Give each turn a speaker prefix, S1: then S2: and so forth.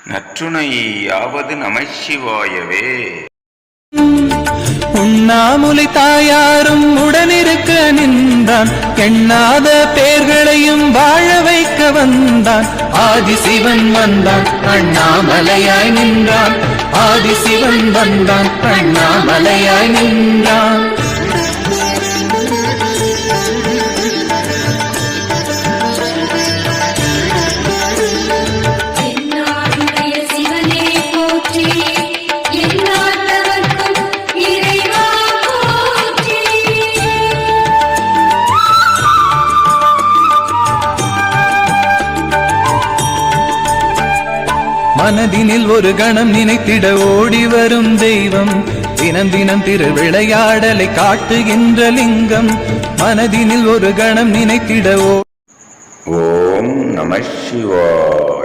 S1: நற்றுணையாவது நமசிவாயவே.
S2: உண்ணாமுலை தாயாரும் உடனிருக்க நின்றான், எண்ணாத பேர்களையும் வாழ வைக்க வந்தான். ஆதிசிவன் வந்தான், அண்ணாமலையாய் நின்றான். ஆதிசிவன் வந்தான், அண்ணாமலையாய் நின்றான். மனதினில் ஒரு கணம் நினைத்திட ஓடி வரும் தெய்வம், தினம் தினம் திருவிளையாடலை காட்டுகின்ற லிங்கம். மனதினில் ஒரு கணம் நினைத்திட
S1: ஓம் நம சிவாய.